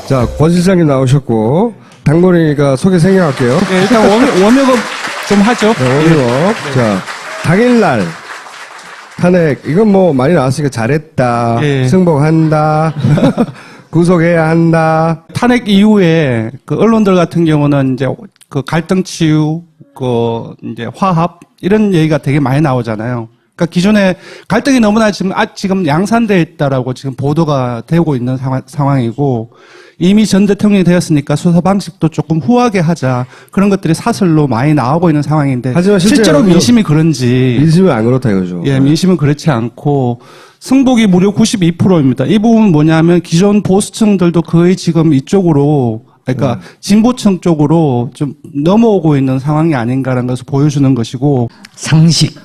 자, 권 실장님 나오셨고, 당번이니까 소개 생략할게요. 네, 일단 워밍업 좀 하죠. 네, 워밍업. 자, 당일날 탄핵, 이건 뭐 많이 나왔으니까 잘했다, 예. 승복한다, 구속해야 한다. 탄핵 이후에 그 언론들 같은 경우는 이제 그 갈등 치유, 그 이제 화합 이런 얘기가 되게 많이 나오잖아요. 그러니까 기존에 갈등이 너무나 지금 양산되어 있다라고 지금 보도가 되고 있는 상황이고 이미 전 대통령이 되었으니까 수사 방식도 조금 후하게 하자 그런 것들이 사설로 많이 나오고 있는 상황인데 하지만 실제로 민심이 그런지 민심은 안 그렇다 이거죠. 예, 민심은 그렇지 않고 승복이 무려 92%입니다. 이 부분은 뭐냐면 기존 보수층들도 거의 지금 이쪽으로 그러니까 진보층 쪽으로 좀 넘어오고 있는 상황이 아닌가라는 것을 보여주는 것이고 상식.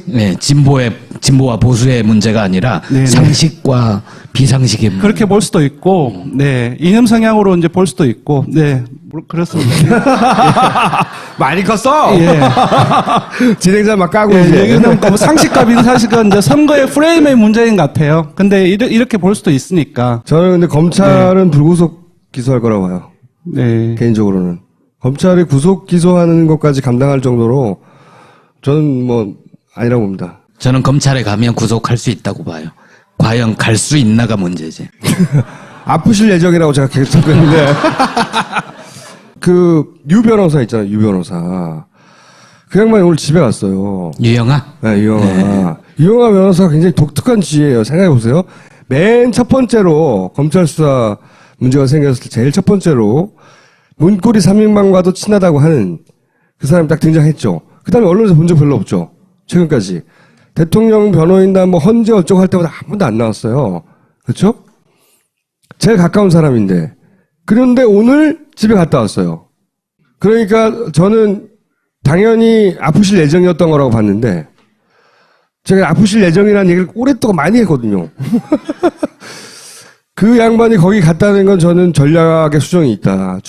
네, 진보와 보수의 문제가 아니라 네네. 상식과 비상식의 문제. 그렇게 볼 수도 있고, 네 이념 성향으로 이제 볼 수도 있고, 네 그렇습니다. 많이 컸어. 예. 진행자 막 까고 예, 이제. 얘기는 뭐 상식과 비상식은 이제 선거의 프레임의 문제인 것 같아요. 근데 이렇게 볼 수도 있으니까. 저는 근데 검찰은 불구속 기소할 거라고 봐요. 네. 개인적으로는. 검찰이 구속 기소하는 것까지 감당할 정도로 저는 뭐 아니라고 봅니다. 저는 검찰에 가면 구속할 수 있다고 봐요. 과연 갈 수 있나가 문제지. 아프실 예정이라고 제가 계속 듣고 있는데. 유 변호사 있잖아요, 유 변호사. 그 양반이 오늘 집에 갔어요. 유영아? 네, 유영아. 네. 유영아 변호사가 굉장히 독특한 지혜예요. 생각해보세요. 맨 첫 번째로 검찰 수사 문제가 생겼을 때 제일 첫 번째로 문고리 3인방과도 친하다고 하는 그 사람이 딱 등장했죠. 그 다음에 언론에서 본 적 별로 없죠. 최근까지. 대통령 변호인단 뭐 헌재 어쩌고 할 때마다 한 번도 안 나왔어요. 그렇죠? 제일 가까운 사람인데. 그런데 오늘 집에 갔다 왔어요. 그러니까 저는 당연히 아프실 예정이었던 거라고 봤는데 제가 아프실 예정이라는 얘기를 오랫동안 많이 했거든요. 그 양반이 거기 갔다는 건 저는 전략의 수정이 있다.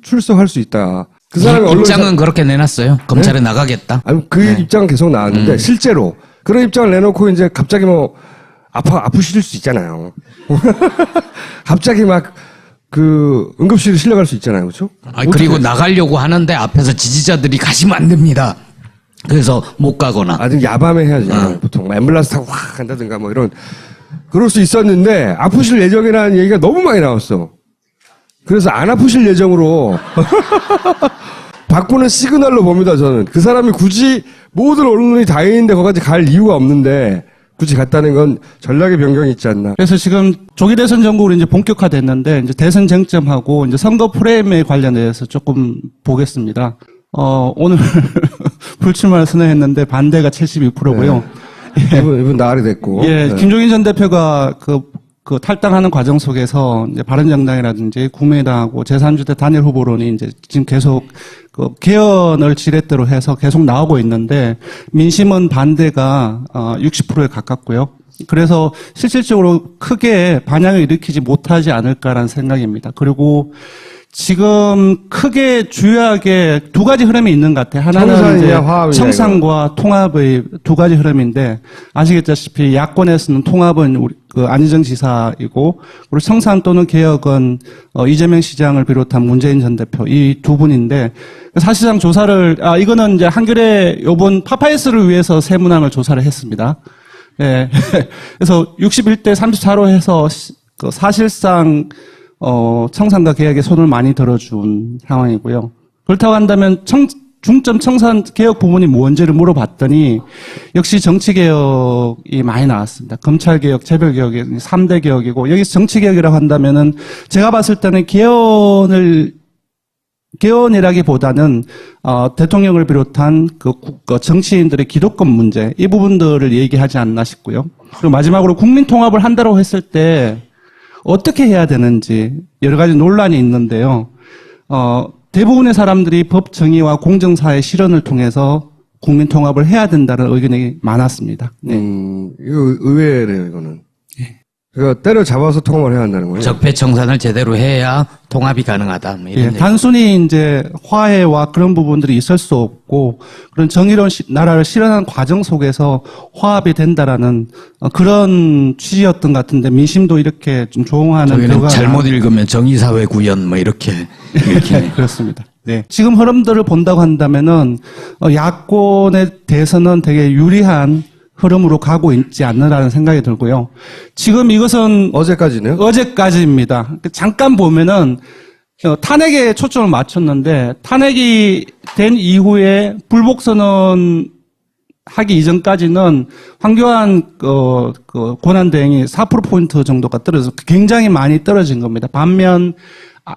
출석할 수 있다. 그 사람이 입장은 그렇게 내놨어요. 검찰에 나가겠다. 아니, 그 입장은 계속 나왔는데, 실제로. 그런 입장을 내놓고 이제 갑자기 뭐, 아프실 수 있잖아요. 갑자기 막, 응급실에 실려갈 수 있잖아요. 그렇죠? 그리고 나가려고 하는데 앞에서 지지자들이 가시면 안 됩니다. 그래서 못 가거나. 좀 야밤에 해야지. 보통. 앰뷸런스 타고 확 간다든가 뭐 이런. 그럴 수 있었는데, 아프실 예정이라는 얘기가 너무 많이 나왔어. 그래서 안 아프실 예정으로 바꾸는 시그널로 봅니다, 저는. 그 사람이 굳이 모든 언론이 다 있는데 거기까지 갈 이유가 없는데 굳이 갔다는 건 전략의 변경이 있지 않나. 그래서 지금 조기 대선 전국으로 이제 본격화됐는데 이제 대선 쟁점하고 이제 선거 프레임에 관련해서 조금 보겠습니다. 오늘 불출마를 선언했는데 반대가 72%고요. 네. 이분 나으리 됐고. 예, 네. 김종인 전 대표가 그 탈당하는 과정 속에서 이제 바른정당이라든지 국민의당하고 제3지대 단일 후보론이 이제 지금 계속 그 개헌을 지렛대로 해서 계속 나오고 있는데 민심은 반대가 60%에 가깝고요. 그래서 실질적으로 크게 반향을 일으키지 못하지 않을까라는 생각입니다. 그리고 지금 크게 주요하게 두 가지 흐름이 있는 것 같아요. 하나는 이제 청산과 통합의 두 가지 흐름인데 아시겠다시피 야권에서는 통합은 우리 안희정 지사이고 그리고 청산 또는 개혁은 이재명 시장을 비롯한 문재인 전 대표 이 두 분인데 사실상 조사를 이거는 이제 한겨레 요번 파파이스를 위해서 세문항을 조사를 했습니다. 예. 그래서 61대 34로 해서 사실상 청산과 개혁에 손을 많이 들어준 상황이고요. 그렇다고 한다면 중점 청산 개혁 부분이 뭔지를 물어봤더니 역시 정치 개혁이 많이 나왔습니다. 검찰 개혁, 재벌 개혁이 3대 개혁이고 여기서 정치 개혁이라고 한다면은 제가 봤을 때는 개헌이라기보다는 대통령을 비롯한 그 정치인들의 기득권 문제 이 부분들을 얘기하지 않나 싶고요. 그리고 마지막으로 국민 통합을 한다고 했을 때 어떻게 해야 되는지 여러 가지 논란이 있는데요. 대부분의 사람들이 법 정의와 공정사의 실현을 통해서 국민 통합을 해야 된다는 의견이 많았습니다. 네. 이거 의외네요, 이거는. 그러니까 때려잡아서 통합을 해야 한다는 거예요. 적폐청산을 제대로 해야 통합이 가능하다. 뭐 이런 예, 얘기. 단순히 이제 화해와 그런 부분들이 있을 수 없고 그런 정의로운 나라를 실현하는 과정 속에서 화합이 된다라는 그런 취지였던 것 같은데 민심도 이렇게 좀 조응하는 저기는 결과가 잘못 읽으면 정의사회 구현 뭐 이렇게 네, 그렇습니다. 네. 지금 흐름들을 본다고 한다면은 야권에 대해서는 되게 유리한 흐름으로 가고 있지 않느라는 생각이 들고요. 지금 이것은 어제까지네요. 어제까지입니다. 잠깐 보면은 탄핵에 초점을 맞췄는데 탄핵이 된 이후에 불복선언 하기 이전까지는 황교안 권한대행이 4%포인트 정도가 떨어져서 굉장히 많이 떨어진 겁니다. 반면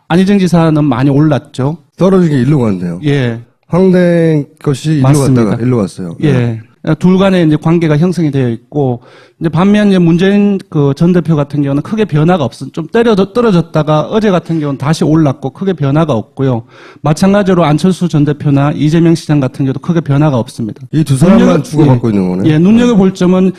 안희정 지사는 많이 올랐죠. 떨어진 게 일로 갔네요. 예. 황댕 것이 일로 맞습니다. 갔다가 일로 갔어요. 예. 둘 간에 이제 관계가 형성이 되어 있고, 이제 반면 이제 문재인 전 대표 같은 경우는 크게 변화가 좀 떨어졌다가 어제 같은 경우는 다시 올랐고 크게 변화가 없고요. 마찬가지로 안철수 전 대표나 이재명 시장 같은 경우도 크게 변화가 없습니다. 이 두 사람만 주고받고 있는 거네. 예, 눈여겨볼 점은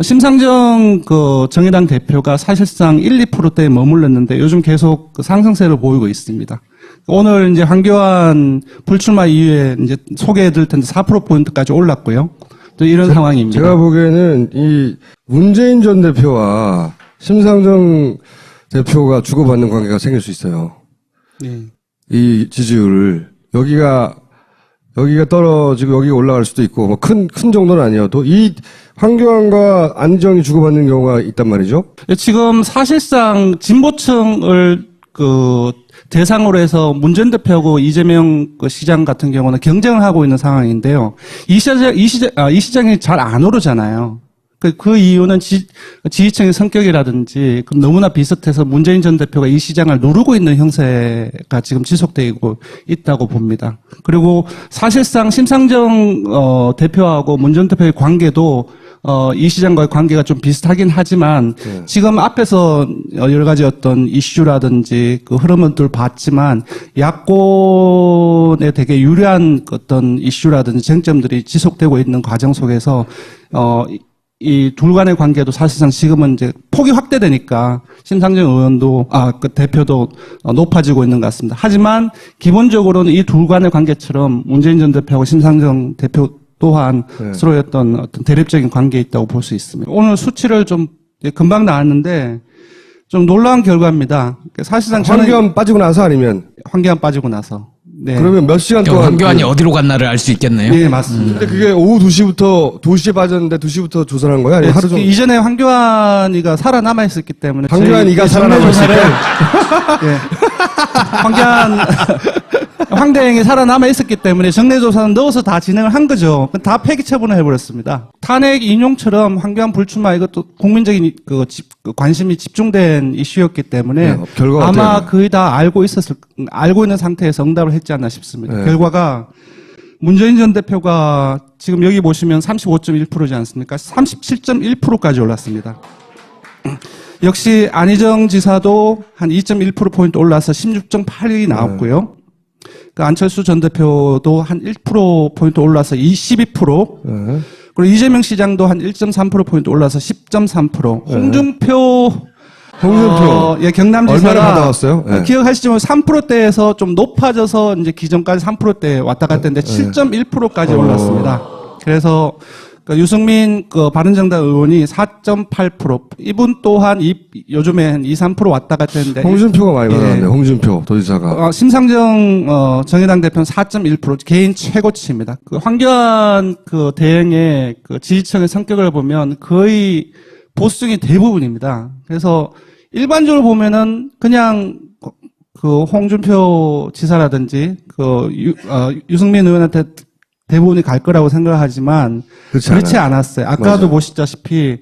심상정 정의당 대표가 사실상 1, 2%대에 머물렀는데 요즘 계속 상승세를 보이고 있습니다. 오늘 이제 황교안 불출마 이후에 이제 소개해드릴 텐데 4%포인트까지 올랐고요. 또 이런 상황입니다. 제가 보기에는 이 문재인 전 대표와 심상정 대표가 주고받는 관계가 생길 수 있어요. 예. 이 지지율을 여기가 떨어지고 여기가 올라갈 수도 있고 뭐 큰 정도는 아니어도 이 황교안과 안희정이 주고받는 경우가 있단 말이죠. 지금 사실상 진보층을 대상으로 해서 문재인 대표하고 이재명 시장 같은 경우는 경쟁을 하고 있는 상황인데요. 이 시장이 잘 안 오르잖아요. 그 이유는 지지층의 성격이라든지 너무나 비슷해서 문재인 전 대표가 이 시장을 누르고 있는 형세가 지금 지속되고 있다고 봅니다. 그리고 사실상 심상정 대표하고 문 전 대표의 관계도 이 시장과의 관계가 좀 비슷하긴 하지만 지금 앞에서 여러 가지 어떤 이슈라든지 그 흐름들 봤지만 야권에 되게 유리한 어떤 이슈라든지 쟁점들이 지속되고 있는 과정 속에서 이 둘 간의 관계도 사실상 지금은 이제 폭이 확대되니까 심상정 의원도 그 대표도 높아지고 있는 것 같습니다. 하지만 기본적으로는 이 둘 간의 관계처럼 문재인 전 대표하고 심상정 대표 또한 서로의 어떤 대립적인 관계에 있다고 볼 수 있습니다. 오늘 수치를 좀 금방 나왔는데 좀 놀라운 결과입니다. 사실상 저는 황교안 빠지고 나서 아니면 황교안 빠지고 나서. 네. 그러면 몇 시간 동안 황교안이 어디로 갔나를 알 수 있겠네요. 네, 맞습니다. 근데 그게 오후 2시에 빠졌는데 2시부터 조사를 한 거야? 아니면 하루 종일? 이전에 황교안이가 살아남아 있었기 때문에 황교안이가 살아남아 있었기 예. 황대행이 살아남아 있었기 때문에 정례 조사는 넣어서 다 진행을 한 거죠. 다 폐기 처분을 해버렸습니다. 탄핵 인용처럼 황교안 불출마 이것도 국민적인 관심이 집중된 이슈였기 때문에 네, 결과가 아마 어때요? 거의 다 알고 있는 상태에서 응답을 했지 않나 싶습니다. 네. 결과가 문재인 전 대표가 지금 여기 보시면 35.1%지 않습니까? 37.1%까지 올랐습니다. 역시 안희정 지사도 한 2.1%포인트 올라서 16.8이 나왔고요. 그 안철수 전 대표도 한 1%포인트 올라서 22%. 네. 그리고 이재명 시장도 한 1.3%포인트 올라서 10.3%. 홍준표 예, 경남지사가 얼마나 받아왔어요? 네. 기억하시지만 3%대에서 좀 높아져서 이제 기존까지 3%대 왔다 갔다 했는데 7.1%까지 올랐습니다. 그래서 유승민 바른정당 의원이 4.8%. 이분 또한 요즘에 한 2, 3% 왔다 갔다 했는데. 홍준표가 많이 예. 받았네요. 홍준표 도지사가. 심상정 정의당 대표는 4.1% 개인 최고치입니다. 황교안 대행의 지지층의 성격을 보면 거의 보수층이 대부분입니다. 그래서 일반적으로 보면은 그냥 홍준표 지사라든지 유승민 의원한테 대부분이 갈 거라고 생각하지만 그렇지 않았어요. 아까도 맞아요. 보시다시피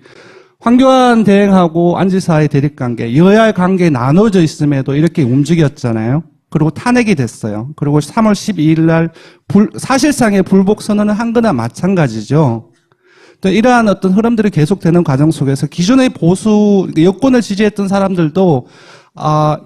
황교안 대행하고 안 지사의 대립관계, 여야의 관계에 나눠져 있음에도 이렇게 움직였잖아요. 그리고 탄핵이 됐어요. 그리고 3월 12일 날 사실상의 불복 선언을 한 거나 마찬가지죠. 또 이러한 어떤 흐름들이 계속되는 과정 속에서 기존의 보수 여권을 지지했던 사람들도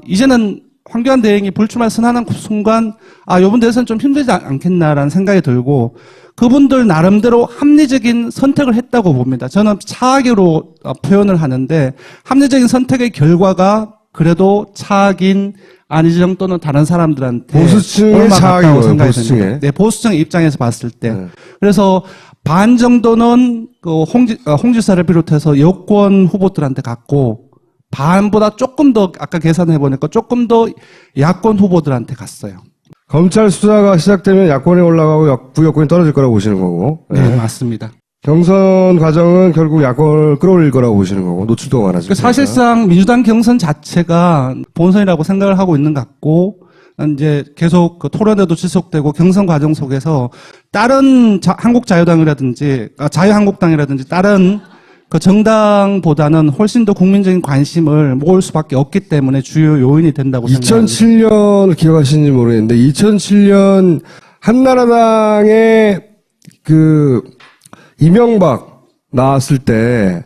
이제는 황교안 대행이 불출마 선언하는 순간 이번 대선 좀 힘들지 않겠나라는 생각이 들고 그분들 나름대로 합리적인 선택을 했다고 봅니다. 저는 차악으로 표현을 하는데 합리적인 선택의 결과가 그래도 차악인 안희정 또는 다른 사람들한테 보수층의 얼마 차악인 갔다고 거예요, 생각이 보수층의. 됩니다. 네, 보수층 입장에서 봤을 때. 네. 그래서 반 정도는 그 홍 지사를 비롯해서 여권 후보들한테 갔고 반보다 조금 더 아까 계산해 보니까 조금 더 야권 후보들한테 갔어요. 검찰 수사가 시작되면 야권에 올라가고 부여권이 떨어질 거라고 보시는 거고. 네, 맞습니다. 경선 과정은 결국 야권을 끌어올릴 거라고 보시는 거고 노출도가 많아지고. 사실상 민주당 경선 자체가 본선이라고 생각을 하고 있는 것 같고 이제 계속 그 토론회도 지속되고 경선 과정 속에서 다른 한국자유당이라든지 자유한국당이라든지 다른 그 정당보다는 훨씬 더 국민적인 관심을 모을 수밖에 없기 때문에 주요 요인이 된다고 생각합니다. 2007년을 기억하시는지 모르겠는데 2007년 한나라당의 그 이명박 나왔을 때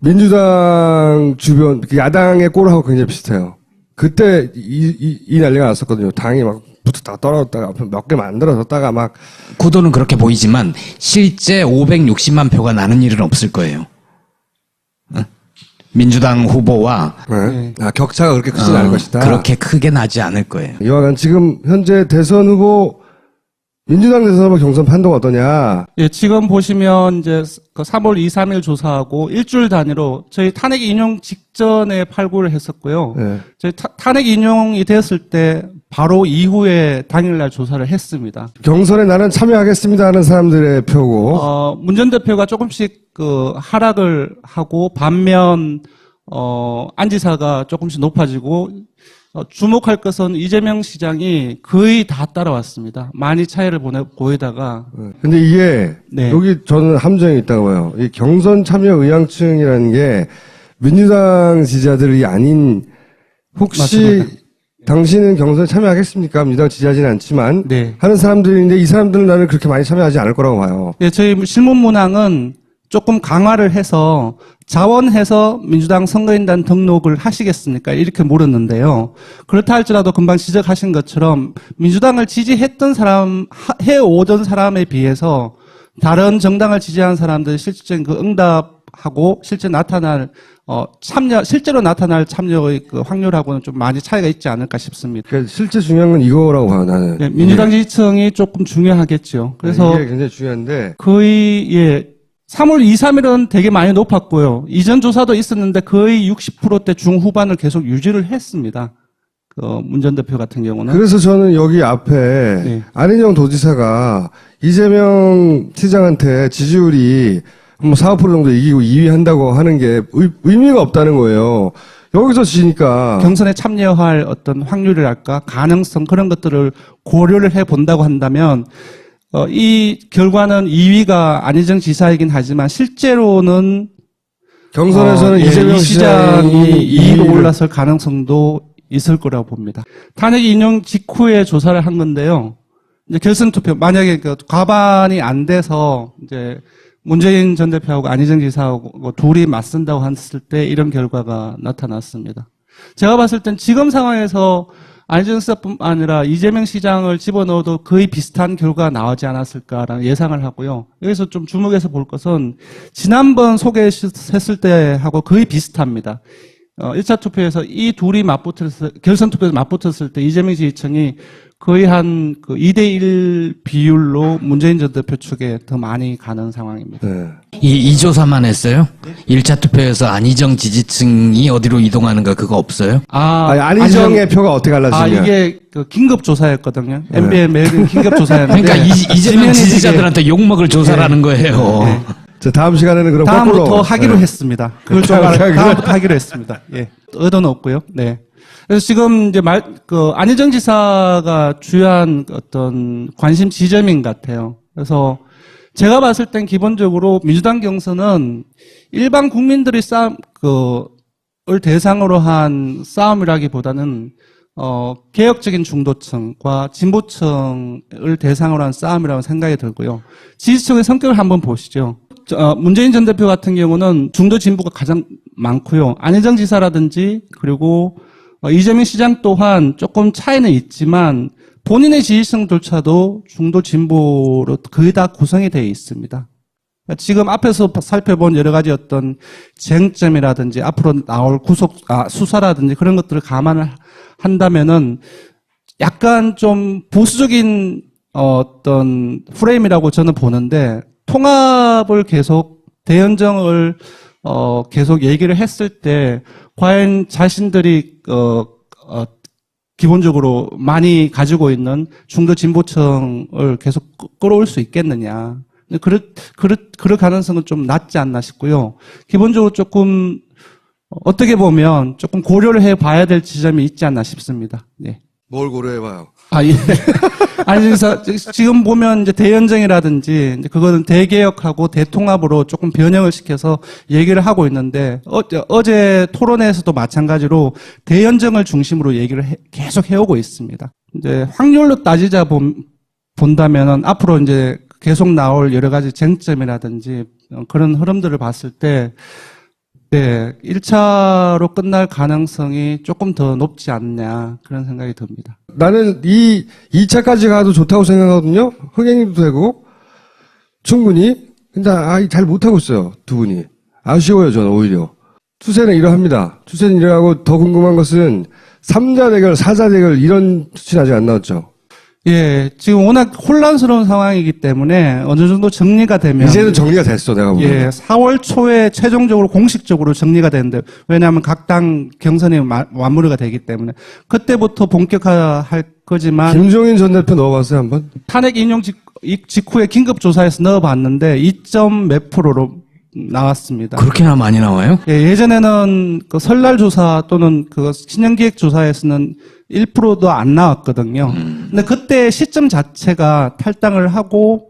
민주당 주변 그 야당의 꼴하고 굉장히 비슷해요. 그때 이 난리가 났었거든요. 당이 막 붙었다가 떨어졌다가 몇 개 만들어졌다가 막 구도는 그렇게 보이지만 실제 560만 표가 나는 일은 없을 거예요. 민주당 후보와 네. 격차가 그렇게 크진 않을 것이다. 그렇게 크게 나지 않을 거예요. 이와간 지금 현재 대선 후보 민주당 대선 후보 경선 판도가 어떠냐? 예, 지금 보시면 이제 그 3월 2, 3일 조사하고 일주일 단위로 저희 탄핵 인용 직전에 팔구를 했었고요. 네. 저희 탄핵 인용이 됐을 때 바로 이후에 당일날 조사를 했습니다. 경선에 나는 참여하겠습니다 하는 사람들의 표고. 문 전 대표가 조금씩 그 하락을 하고 반면 안 지사가 조금씩 높아지고 주목할 것은 이재명 시장이 거의 다 따라왔습니다. 많이 차이를 보이다가. 근데 이게 네. 여기 저는 함정이 있다고 봐요. 이 경선 참여 의향층이라는 게 민주당 지지자들이 아닌 혹시 맞습니다. 당신은 경선에 참여하겠습니까? 민주당 지지하지는 않지만 네. 하는 사람들인데 이 사람들은 나는 그렇게 많이 참여하지 않을 거라고 봐요. 예, 저희 실문 문항은 조금 강화를 해서 자원해서 민주당 선거인단 등록을 하시겠습니까? 이렇게 물었는데요. 그렇다 할지라도 금방 지적하신 것처럼 민주당을 지지했던 사람, 해오던 사람에 비해서 다른 정당을 지지한 사람들 실질적인 그 응답하고 실제 나타날 실제로 나타날 참여의 그 확률하고는 좀 많이 차이가 있지 않을까 싶습니다. 그러니까 실제 중요한 건 이거라고 봐요, 나는. 예, 민주당 지지층이 조금 중요하겠죠. 그래서 이게 굉장히 중요한데 거의 3월 2, 3일은 되게 많이 높았고요. 이전 조사도 있었는데 거의 60%대 중후반을 계속 유지를 했습니다. 문 전 대표 같은 경우는. 그래서 저는 여기 앞에 네. 안희정 도지사가 이재명 시장한테 지지율이 뭐 4, 5% 정도 이기고 2위 한다고 하는 게 의미가 없다는 거예요. 여기서 지니까. 경선에 참여할 어떤 확률이랄까 가능성 그런 것들을 고려를 해 본다고 한다면 이 결과는 2위가 안희정 지사이긴 하지만 실제로는 경선에서는 이재명 이 시장이 2위로 를 올라설 가능성도 있을 거라고 봅니다. 탄핵 인용 직후에 조사를 한 건데요. 이제 결선 투표 만약에 그 과반이 안 돼서 이제 문재인 전 대표하고 안희정 지사하고 둘이 맞선다고 했을 때 이런 결과가 나타났습니다. 제가 봤을 땐 지금 상황에서 안희정 지사뿐 아니라 이재명 시장을 집어넣어도 거의 비슷한 결과가 나오지 않았을까라는 예상을 하고요. 여기서 좀 주목해서 볼 것은 지난번 소개했을 때하고 거의 비슷합니다. 1차 투표에서 이 둘이 결선 투표에서 맞붙었을 때 이재명 지지층이 거의 한 2대1 비율로 문재인 전 대표 측에 더 많이 가는 상황입니다. 네. 이 조사만 했어요? 1차 투표에서 안희정 지지층이 어디로 이동하는가 그거 없어요? 아니, 안희정의 표가 어떻게 갈라지냐. 이게 그 긴급 조사였거든요. MBN 매일 긴급 조사였는데. 그러니까 이재명 지면이 지지자들한테 욕먹을 조사라는 거예요. 자, 다음 시간에는 그럼 다음부터 거꾸로. 하기로 네. 했습니다. 그걸 좀 다음부터 하기로 했습니다. 예. 의도는 없고요. 네. 그래서 지금 이제 안희정 지사가 주요한 어떤 관심 지점인 것 같아요. 그래서 제가 봤을 땐 기본적으로 민주당 경선은 일반 국민들이 을 대상으로 한 싸움이라기보다는 개혁적인 중도층과 진보층을 대상으로 한 싸움이라고 생각이 들고요. 지지층의 성격을 한번 보시죠. 문재인 전 대표 같은 경우는 중도 진보가 가장 많고요. 안희정 지사라든지 그리고 이재명 시장 또한 조금 차이는 있지만 본인의 지지층조차도 중도 진보로 거의 다 구성이 되어 있습니다. 지금 앞에서 살펴본 여러 가지 어떤 쟁점이라든지 앞으로 나올 수사라든지 그런 것들을 감안을 한다면은 약간 좀 보수적인 어떤 프레임이라고 저는 보는데 통합을 계속 대연정을 계속 얘기를 했을 때 과연 자신들이 기본적으로 많이 가지고 있는 중도 진보층을 계속 끌어올 수 있겠느냐. 그럴 가능성은 좀 낮지 않나 싶고요. 기본적으로 조금 어떻게 보면 조금 고려를 해 봐야 될 지점이 있지 않나 싶습니다. 네. 뭘 고려해봐요? 예. 아니, 그래서 지금 보면 이제 대연정이라든지 이제 그거는 대개혁하고 대통합으로 조금 변형을 시켜서 얘기를 하고 있는데 어제 토론회에서도 마찬가지로 대연정을 중심으로 얘기를 계속 해오고 있습니다. 이제 확률로 따지자 본다면은 앞으로 이제 계속 나올 여러 가지 쟁점이라든지 그런 흐름들을 봤을 때 네, 1차로 끝날 가능성이 조금 더 높지 않냐 그런 생각이 듭니다. 나는 이 2차까지 가도 좋다고 생각하거든요. 흥행도 되고 충분히. 근데 잘 못하고 있어요. 두 분이. 아쉬워요. 저는 오히려. 추세는 이러합니다. 추세는 이러하고 더 궁금한 것은 3자 대결, 4자 대결 이런 수치는 아직 안 나왔죠. 예, 지금 워낙 혼란스러운 상황이기 때문에 어느 정도 정리가 되면 이제는 정리가 됐어. 내가 보기엔. 예, 4월 초에 최종적으로 공식적으로 정리가 되는데 왜냐하면 각 당 경선이 마무리가 되기 때문에 그때부터 본격화할 거지만 김종인 전 대표 넣어봤어요 한번? 탄핵 인용 직후에 긴급조사에서 넣어봤는데 2몇 %로 나왔습니다. 그렇게나 많이 나와요? 예, 예전에는 그 설날 조사 또는 그 신년기획 조사에서는 1%도 안 나왔거든요. 근데 그때 시점 자체가 탈당을 하고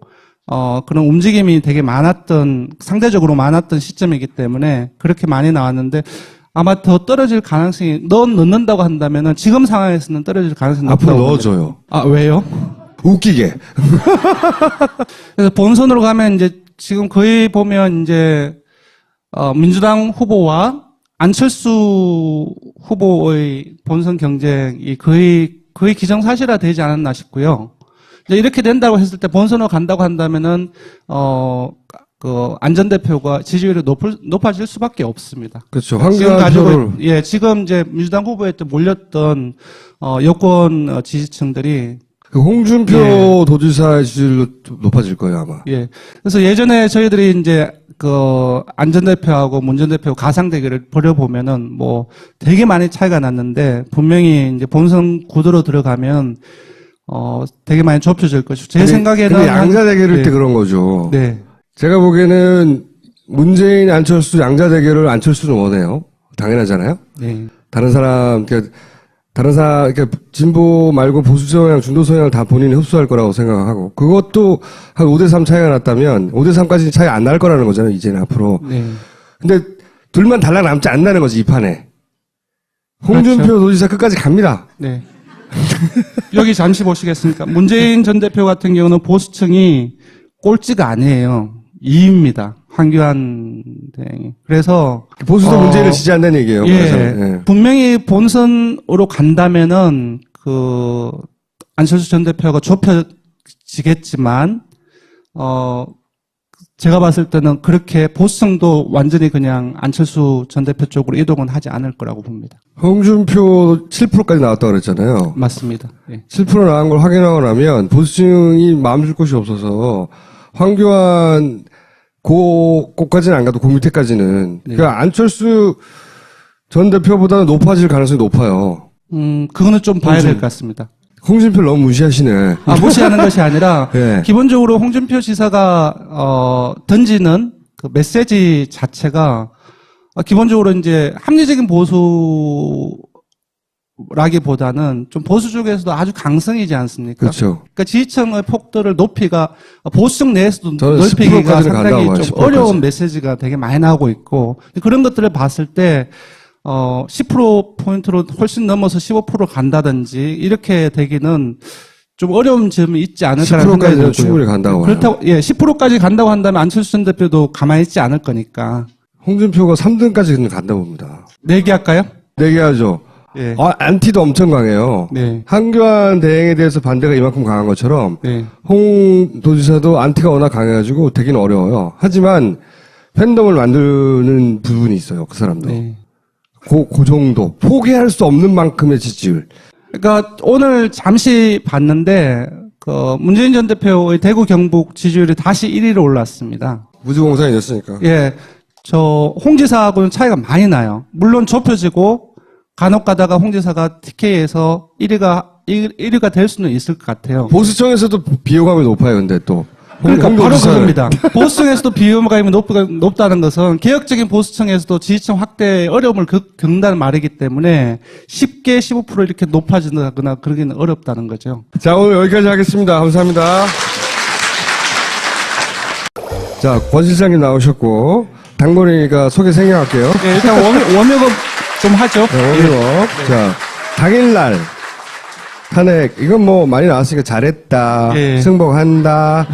그런 움직임이 되게 상대적으로 많았던 시점이기 때문에 그렇게 많이 나왔는데 아마 더 떨어질 가능성이 넣는다고 한다면은 지금 상황에서는 떨어질 가능성이 높다고 앞으로 넣어줘요. 왜요? 웃기게. 그래서 본선으로 가면 이제 지금 거의 보면 이제 민주당 후보와 안철수 후보의 본선 경쟁이 거의 기정사실화 되지 않았나 싶고요. 이제 이렇게 된다고 했을 때 본선으로 간다고 한다면은 그 안 전 대표가 지지율이 높아질 수밖에 없습니다. 그렇죠. 지금 이제 민주당 후보에 또 몰렸던 여권 지지층들이 그 홍준표 도지사의 지지율로 좀 높아질 거예요 아마. 예. 그래서 예전에 저희들이 이제 안 전 대표하고 문 전 대표 가상 대결을 벌여보면은 뭐 되게 많이 차이가 났는데 분명히 이제 본선 구도로 들어가면 되게 많이 좁혀질 것이고 제 생각에는 근데 양자 대결일 때 그런 거죠. 네. 제가 보기에는 문재인, 안철수 양자 대결을 안철수는 원해요. 당연하잖아요. 네. 다른 사람 그러니까 진보 말고 보수 성향, 중도 성향을 다 본인이 흡수할 거라고 생각하고 그것도 한 5대3 차이가 났다면 5대3까지 차이 안 날 거라는 거잖아요. 이제는 앞으로. 네. 근데 둘만 달랑 남지 않는다는 거지 이 판에. 홍준표 그렇죠. 도지사 끝까지 갑니다. 네. 여기 잠시 보시겠습니까? 문재인 전 대표 같은 경우는 보수층이 꼴찌가 아니에요. 2위입니다. 황교안 대행이. 그래서 보수도 문재인을 지지한다는 얘기예요. 예. 분명히 본선으로 간다면은 안철수 전 대표가 좁혀지겠지만 제가 봤을 때는 그렇게 보수층도 완전히 그냥 안철수 전 대표 쪽으로 이동은 하지 않을 거라고 봅니다. 홍준표 7%까지 나왔다고 그랬잖아요. 맞습니다. 예. 7% 나온 걸 확인하고 나면 보수층이 마음 줄 곳이 없어서 황교안 그까지는 안 가도 그 밑에까지는. 네. 그러니까 안철수 전 대표보다는 높아질 가능성이 높아요. 그거는 좀 봐야 될 것 같습니다. 홍준표를 너무 무시하시네. 무시하는 것이 아니라 네. 기본적으로 홍준표 지사가 던지는 그 메시지 자체가 기본적으로 이제 합리적인 보수라기보다는 좀 보수 쪽에서도 아주 강성이지 않습니까? 그렇죠. 그러니까 지지층의 폭도를 보수층 내에서도 저는 넓히기가 10%까지는 상당히 간다고 좀 10%까지. 어려운 메시지가 되게 많이 나오고 있고 그런 것들을 봤을 때 10%포인트로 훨씬 넘어서 15% 간다든지 이렇게 되기는 좀 어려운 점이 있지 않을까라는 생각이 10%까지는 들고요. 충분히 간다고 봐요. 그렇다고 10%까지 간다고 한다면 안철수 전 대표도 가만히 있지 않을 거니까 홍준표가 3등까지는 간다고 봅니다. 내기할까요? 내기하죠. 예. 안티도 엄청 강해요. 네. 한교안 대행에 대해서 반대가 이만큼 강한 것처럼 네. 홍 도지사도 안티가 워낙 강해가지고 되기는 어려워요. 하지만 팬덤을 만드는 부분이 있어요. 그 사람도. 네. 그 정도. 포기할 수 없는 만큼의 지지율. 그러니까 오늘 잠시 봤는데 그 문재인 전 대표의 대구 경북 지지율이 다시 1위로 올랐습니다. 무주공산이 됐으니까. 예. 저 홍 지사하고는 차이가 많이 나요. 물론 좁혀지고 간혹 가다가 홍 지사가 TK에서 1위가 될 수는 있을 것 같아요. 보수청에서도 비호감이 높아요. 근데 또. 그러니까 홍 바로 도지사는. 그겁니다. 보수청에서도 비호감이 높다는 것은 개혁적인 보수청에서도 지지층 확대에 어려움을 겪는다는 말이기 때문에 쉽게 15% 이렇게 높아진다거나 그러기는 어렵다는 거죠. 자, 오늘 여기까지 하겠습니다. 감사합니다. 자, 권 실장님 나오셨고, 당번이가 소개 생략할게요. 네, 일단 워밍업 좀 하죠. 네, 워밍업. 자, 당일날 탄핵. 이건 뭐 많이 나왔으니까 잘했다. 예. 승복한다.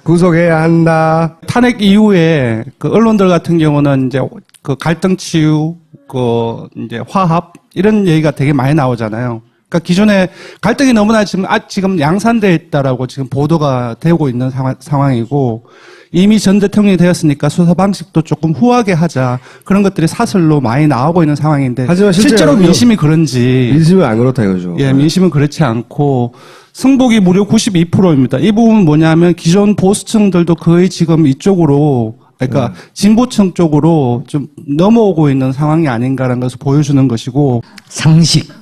구속해야 한다. 탄핵 이후에 그 언론들 같은 경우는 이제 그 갈등 치유, 그 이제 화합 이런 얘기가 되게 많이 나오잖아요. 그러니까 기존에 갈등이 너무나 지금 양산돼 있다라고 지금 보도가 되고 있는 상황이고 이미 전 대통령이 되었으니까 수사 방식도 조금 후하게 하자 그런 것들이 사설로 많이 나오고 있는 상황인데 하지만 실제로 민심이 그런지 민심은 안 그렇다 이거죠. 예, 민심은 그렇지 않고 승복이 무려 92%입니다. 이 부분은 뭐냐면 기존 보수층들도 거의 지금 이쪽으로 그러니까 진보층 쪽으로 좀 넘어오고 있는 상황이 아닌가라는 것을 보여주는 것이고 상식.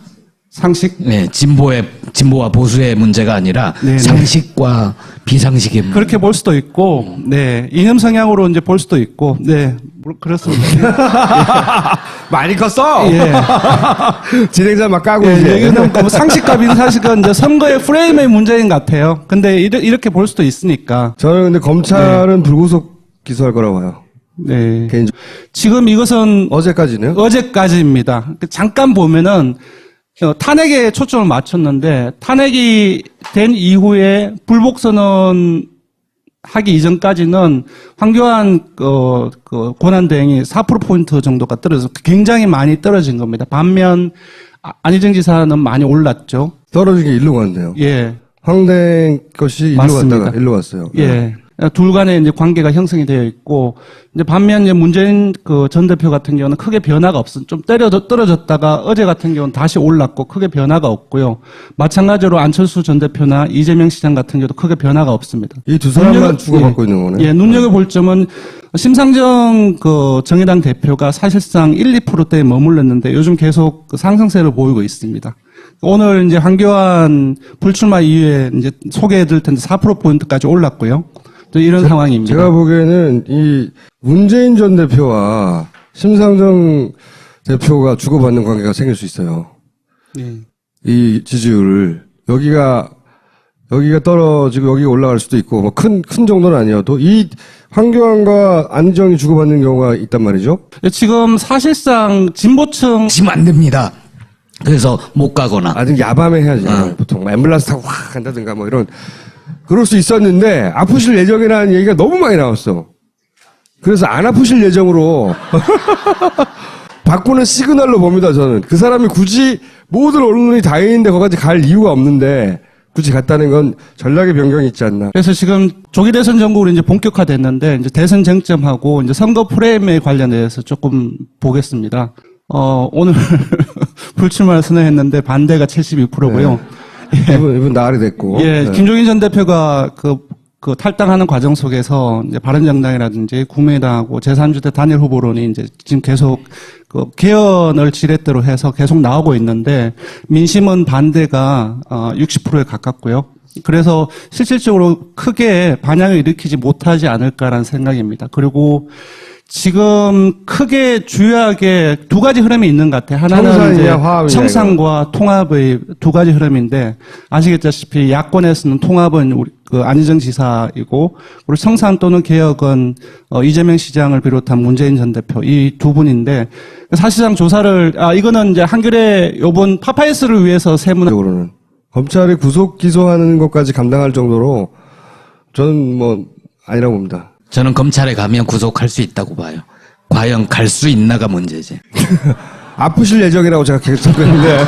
네, 진보와 보수의 문제가 아니라 네네. 상식과 비상식의 문제. 그렇게 볼 수도 있고, 네 이념 성향으로 이제 볼 수도 있고, 네 그렇습니다. 많이 컸어! 예. 진행자 막 까고 예, 이제. 여기는 뭐 상식과 비상식은 이제 선거의 프레임의 문제인 것 같아요. 근데 이렇게 볼 수도 있으니까. 저는 근데 검찰은 불구속 기소할 거라고 봐요. 네. 개인적으로. 지금 이것은 어제까지는. 어제까지입니다. 잠깐 보면은 탄핵에 초점을 맞췄는데 탄핵이 된 이후에 불복선언 하기 이전까지는 황교안 권한대행이 4%포인트 정도가 떨어져서 굉장히 많이 떨어진 겁니다. 반면 안희정 지사는 많이 올랐죠. 떨어진 게 일로 갔네요. 예. 황댕 것이 일로 맞습니다. 갔다가 일로 갔어요. 예. 둘 간에 이제 관계가 형성이 되어 있고, 이제 반면 이제 문재인 전 대표 같은 경우는 크게 변화가 좀 떨어졌다가 어제 같은 경우는 다시 올랐고 크게 변화가 없고요. 마찬가지로 안철수 전 대표나 이재명 시장 같은 경우도 크게 변화가 없습니다. 이 두 사람만 주고받고 있는 거네. 예, 눈여겨볼 점은 심상정 정의당 대표가 사실상 1, 2%대에 머물렀는데 요즘 계속 상승세를 보이고 있습니다. 오늘 이제 황교안 불출마 이후에 이제 소개해 드릴 텐데 4%포인트까지 올랐고요. 또 이런 상황입니다. 제가 보기에는 이 문재인 전 대표와 심상정 대표가 주고받는 관계가 생길 수 있어요. 예. 이 지지율을 여기가 떨어지고 여기가 올라갈 수도 있고 뭐 큰 정도는 아니어도 이 황교안과 안희정이 주고받는 경우가 있단 말이죠. 지금 사실상 진보층 지금 안 됩니다. 그래서 못 가거나. 아직 야밤에 해야지. 보통 앰뷸런스 타고 확 간다든가 뭐 이런 그럴 수 있었는데 아프실 예정이라는 얘기가 너무 많이 나왔어. 그래서 안 아프실 예정으로 바꾸는 시그널로 봅니다. 저는 그 사람이 굳이 모든 언론이 다 있는데 거기까지 갈 이유가 없는데 굳이 갔다는 건 전략의 변경이 있지 않나. 그래서 지금 조기 대선 전국으로 이제 본격화됐는데 이제 대선 쟁점하고 이제 선거 프레임에 관련해서 조금 보겠습니다. 오늘 불출마를 선언했는데 반대가 72%고요. 네. 이분 나으리 됐고. 예, 네. 김종인 전 대표가 그 탈당하는 과정 속에서 이제 바른정당이라든지 국민의당하고 제3지대 단일 후보론이 이제 지금 계속 그 개헌을 지렛대로 해서 계속 나오고 있는데 민심은 반대가 60%에 가깝고요. 그래서 실질적으로 크게 반향을 일으키지 못하지 않을까라는 생각입니다. 그리고 지금 크게 주요하게 두 가지 흐름이 있는 것 같아요. 하나는 이제 청산이냐, 화합이냐, 청산과 통합의 두 가지 흐름인데 아시겠다시피 야권에서는 통합은 우리 안희정 지사이고 그리고 청산 또는 개혁은 이재명 시장을 비롯한 문재인 전 대표 이 두 분인데 사실상 조사를 이거는 이제 한겨레 요번 파파이스를 위해서 적으로는 검찰이 구속 기소하는 것까지 감당할 정도로 저는 뭐 아니라고 봅니다. 저는 검찰에 가면 구속할 수 있다고 봐요. 과연 갈 수 있나가 문제지. 아프실 예정이라고 제가 계속 듣고 있는데.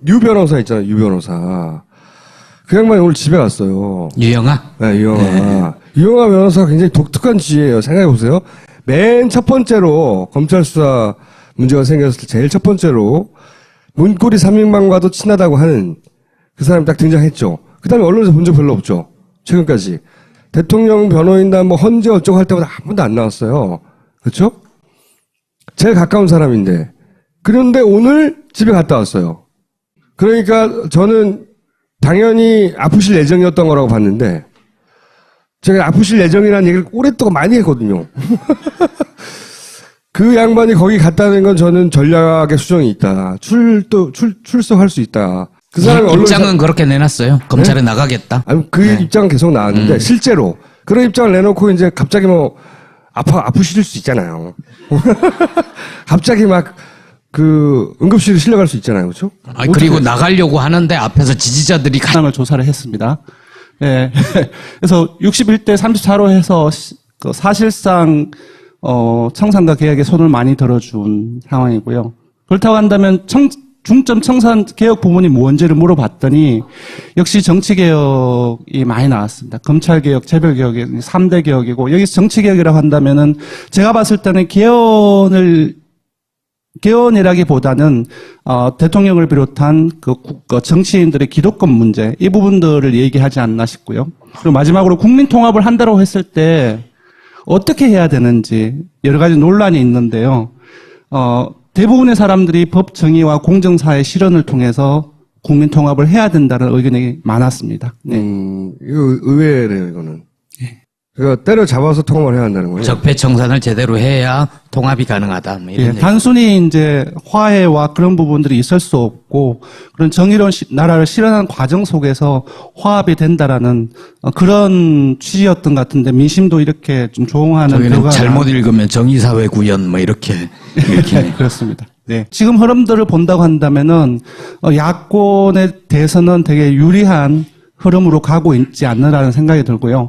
유 변호사 있잖아요, 유 변호사. 그 양반이 오늘 집에 갔어요. 유영아? 네, 유영아. 유영아 변호사가 굉장히 독특한 지혜예요. 생각해보세요. 맨 첫 번째로 검찰 수사 문제가 생겼을 때 제일 첫 번째로 문고리 3인방과도 친하다고 하는 그 사람이 딱 등장했죠. 그 다음에 언론에서 본 적 별로 없죠. 최근까지. 대통령 변호인단 뭐 헌재 어쩌고 할 때마다 한 번도 안 나왔어요. 그렇죠? 제일 가까운 사람인데. 그런데 오늘 집에 갔다 왔어요. 그러니까 저는 당연히 아프실 예정이었던 거라고 봤는데 제가 아프실 예정이라는 얘기를 오랫동안 많이 했거든요. 그 양반이 거기 갔다는 건 저는 전략의 수정이 있다. 출석할 수 있다. 그 사람이 입장은 그렇게 내놨어요. 검찰에 나가겠다. 아니, 그 입장은 계속 나왔는데, 실제로. 그런 입장을 내놓고 이제 갑자기 뭐, 아프실 수 있잖아요. 갑자기 막, 응급실에 실려갈 수 있잖아요. 그렇죠? 그리고 나가려고 하는데 앞에서 지지자들이 상을 조사를 했습니다. 예. 그래서 61대 34로 해서 사실상 청산과 개혁에 손을 많이 들어준 상황이고요. 그렇다고 한다면 중점 청산 개혁 부분이 뭔지를 물어봤더니 역시 정치 개혁이 많이 나왔습니다. 검찰 개혁, 재벌 개혁이 3대 개혁이고 여기서 정치 개혁이라고 한다면은 제가 봤을 때는 개헌이라기보다는 대통령을 비롯한 그 정치인들의 기득권 문제 이 부분들을 얘기하지 않나 싶고요. 그리고 마지막으로 국민 통합을 한다고 했을 때 어떻게 해야 되는지 여러 가지 논란이 있는데요. 대부분의 사람들이 법 정의와 공정사의 실현을 통해서 국민 통합을 해야 된다는 의견이 많았습니다. 네. 이거 의외네요, 이거는. 그러니까 때려잡아서 통합을 해야 한다는 거예요. 적폐청산을 제대로 해야 통합이 가능하다. 뭐 이런 얘기. 단순히 이제 화해와 그런 부분들이 있을 수 없고 그런 정의로운 나라를 실현하는 과정 속에서 화합이 된다라는 그런 취지였던 것 같은데 민심도 이렇게 좀 조응하는 저희는 결과가 잘못 읽으면 정의사회 구현 뭐 이렇게 읽히네. 그렇습니다. 네. 지금 흐름들을 본다고 한다면은 야권에 대해서는 되게 유리한 흐름으로 가고 있지 않느라는 생각이 들고요.